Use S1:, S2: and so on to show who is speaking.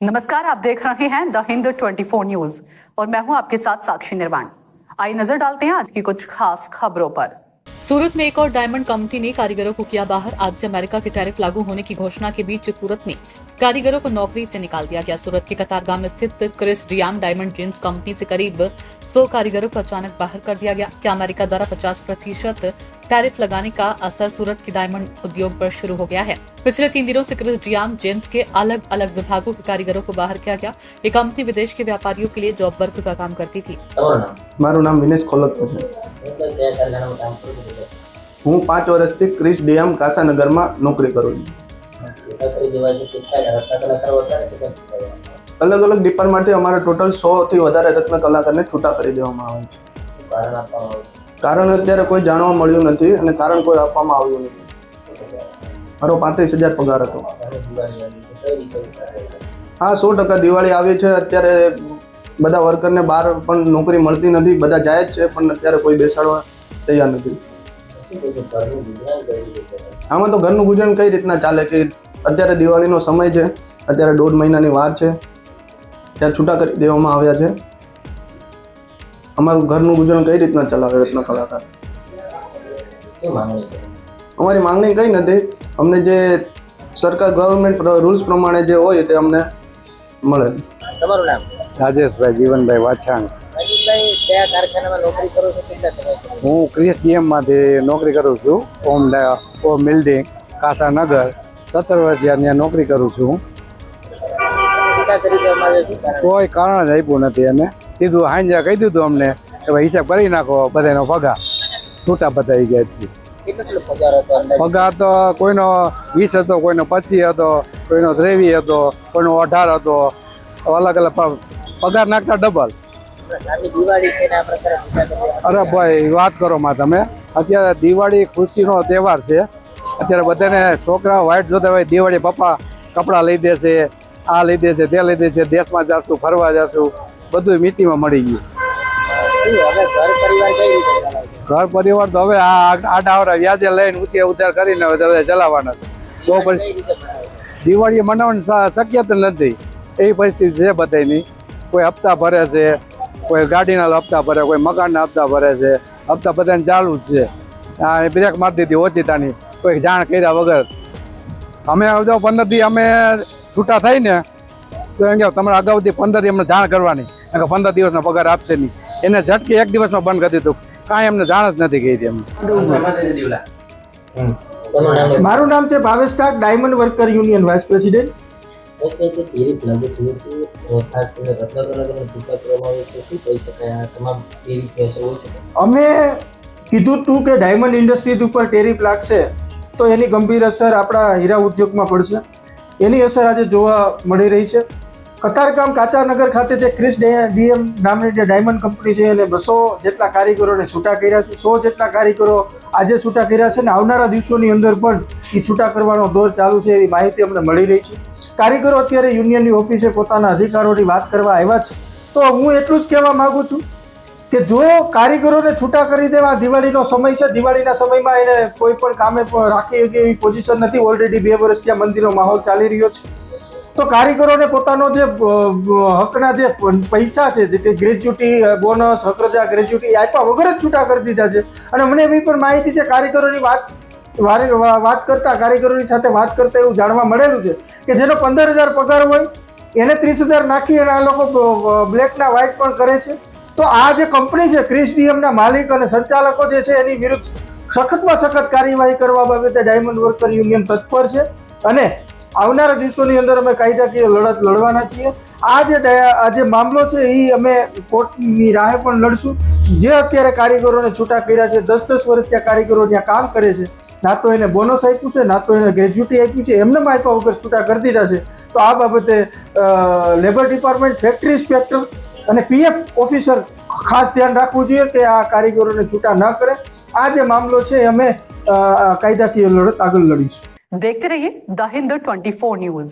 S1: नमस्कार, आप देख रहे हैं द हिंद 24 न्यूज और मैं हूं आपके साथ साक्षी निर्वाण। आइए नजर डालते हैं आज की कुछ खास खबरों पर। सूरत में एक और डायमंड कंपनी ने कारीगरों को किया बाहर। आज से अमेरिका के टैरिफ लागू होने की घोषणा के बीच सूरत में कारीगरों को नौकरी से निकाल दिया गया। सूरत के कतारगाम स्थित क्रिस डियाम डायमंड जेम्स कंपनी से करीब 100 कारीगरों को अचानक बाहर कर दिया गया। क्या अमेरिका द्वारा 50% टैरिफ लगाने का असर सूरत के डायमंड उद्योग पर शुरू हो गया है। पिछले 3 दिनों से क्रिस डियाम जेम्स के अलग अलग विभागों के कारीगरों को बाहर किया गया। ये कंपनी विदेश के व्यापारियों के लिए जॉब वर्क का काम करती थी।
S2: મારું નામ વિનેશ ખોલતકર છે। હું 5 વર્ષથી ક્રિસ ડીએમ કાસાનગરમાં નોકરી કરું છું। અલગ અલગ ડિપાર્ટમેન્ટથી અમારા ટોટલ 100 થી વધારે રત્ન કલાકારને છૂટા કરી દેવામાં આવે છે। કારણ અત્યારે કોઈ જાણવા મળ્યું નથી અને કારણ કોઈ આપવામાં આવ્યું નથી। મારો 35,000 પગાર હતો। હા, 100% દિવાળી આવી છે। અત્યારે બધા વર્કરને બહાર પણ નોકરી મળતી નથી, બધા જાય જ છે પણ અત્યારે કોઈ બેસાડવા તૈયાર નથી। આમાં તો ઘરનું ગુજરાન કઈ રીતના ચાલે કે અત્યારે દિવાળીનો સમય છે, અત્યારે 1.5 મહિનાની વાર છે, ત્યાં છૂટા કરી દેવામાં આવ્યા છે। અમારું ઘરનું ગુજરાન કઈ રીતના ચલાવે રત્ન કલાકાર? અમારી માંગણી કઈ નથી, અમને જે સરકાર ગવર્મેન્ટ રૂલ્સ પ્રમાણે જે હોય તે અમને મળે।
S3: તમારું નામ?
S4: રાજેશભાઈ જીવનભાઈ વાછાણ।
S3: રાજેશભાઈ, કયા કારખાનામાં નોકરી કરો છો? કેટલા સમયથી?
S4: હું ક્રિસ ડીએમમાંથી નોકરી કરું છું। ઓમ બિલ્ડિંગ કાસાનગર 17 વર્ષ ત્યાં નોકરી કરું છું। કોઈ કારણ જ આપ્યું નથી અને સીધું હાંજે કહી દીધું અમને કે ભાઈ હિસાબ કરી નાખો, બધાનો પગાર છૂટા બતાવી ગયા છે। પગાર તો કોઈનો 20 હતો, કોઈનો 25 હતો, કોઈનો 23 હતો, કોઈનો 18 હતો, અલગ અલગ પગાર નાખતા ડબલ। અરે ભાઈ વાત કરો માં તમે, અત્યારે દિવાળી ખુશીનો તહેવાર છે। અત્યારે બધાને છોકરા વાઇટ જોતા હોય, દિવાળી પપ્પા કપડાં લઈ દેશે, આ લઈ દેશે, તે લઈ દેશે, દેશમાં જાશું, ફરવા જાશું, બધું મીટિંગમાં મળી ગયું। ઘર પરિવાર તો હવે આ આડાવડા વ્યાજે લઈને ઊંચે ઉધાર કરીને હવે ચલાવવાના છે। તો પછી દિવાળી મનાવવાની શક્યતા નથી, એવી પરિસ્થિતિ છે બધાની। કોઈ હપ્તા ભરે છે, કોઈ ગાડીના હપ્તા ભરે, કોઈ મકાનના હપ્તા ભરે છે, હપ્તા બધાને ચાલુ જ છે। આ બ્રેક મારી દીધી ઓચિતાની, કોઈ જાણ કર્યા વગર। અમે જો 15 દી અમે છૂટા થઈને તો એમ કે તમારે અગાઉથી 15 દી અમને જાણ કરવાની, કે 15 દિવસનો પગાર આપશે નહીં। એને ઝટકે 1 દિવસમાં બંધ કરી દીધું, કાંઈ એમને જાણ જ નથી કરી હતી અમને।
S2: મારું નામ છે Bhavesh Tak, diamond worker union vice president. અમે કીધું હતું કે ડાયમંડ ઇન્ડસ્ટ્રીઝ ઉપર ટેરિફ લાગશે તો એની ગંભીર અસર આપણા હીરા ઉદ્યોગમાં પડશે। એની અસર આજે જોવા મળી રહી છે। કતારગામ કાચાનગર ખાતે જે ક્રિસ ડીએમ નામની જે ડાયમંડ કંપની છે એને 200 જેટલા કારીગરોને છૂટા કર્યા છે। 100 જેટલા કારીગરો આજે છૂટા કર્યા છે અને આવનારા દિવસોની અંદર પણ એ છૂટા કરવાનો દોર ચાલુ છે, એવી માહિતી અમને મળી રહી છે। કારીગરો અત્યારે યુનિયનની ઓફિસે પોતાના અધિકારોની વાત કરવા આવ્યા છે। તો હું એટલું જ કહેવા માગું છું કે જો કારીગરોને છૂટા કરી દેવા, દિવાળીનો સમય છે, દિવાળીના સમયમાં એને કોઈ પણ કામે રાખી શકે એવી પોઝિશન નથી। ઓલરેડી 2 વર્ષ ત્યાં મંદિરનો માહોલ ચાલી રહ્યો છે। તો કારીગરોને પોતાનો જે હકના જે પૈસા છે, જે કે ગ્રેજ્યુટી, બોનસ, હકરજા, ગ્રેજ્યુટી આપ્યા વગર જ છૂટા કરી દીધા છે। અને મને એવી પણ માહિતી છે, કારીગરોની વાત કરતા, કારીગરોની સાથે વાત કરતા એવું જાણવા મળેલું છે કે જેનો 15,000 પગાર હોય એને 30,000 નાખી અને આ લોકો બ્લેકના વ્હાઇટ પણ કરે છે। તો આ જે કંપની છે, ક્રિસ ડીએમના માલિક અને સંચાલકો જે છે એની વિરુદ્ધ સખતમાં સખત કાર્યવાહી કરવા બાબતે ડાયમંડ વર્કર યુનિયન તત્પર છે અને આવનારા દિવસોની અંદર અમે કાયદાકીય લડત લડવાના છીએ। આ જે મામલો છે એ અમે કોર્ટની રાહે પણ લડશું। જે અત્યારે કારીગરોને છૂટા કર્યા છે, 10-10 વર્ષ ત્યાં કારીગરો ત્યાં કામ કરે છે, ના તો એને બોનસ આપ્યું છે, ના તો એને ગ્રેજ્યુટી આપ્યું છે, એમને આપ્યા વગર છૂટા કરી દીધા છે। તો આ બાબતે લેબર ડિપાર્ટમેન્ટ, ફેક્ટરી ઇન્સ્પેક્ટર અને પીએફ ઓફિસર ખાસ ધ્યાન રાખવું જોઈએ કે આ કારીગરોને છૂટા ન કરે। આ જે મામલો છે અમે કાયદાકીય લડત આગળ લડીશું।
S1: देखते रहिए द हिंद 24 न्यूज।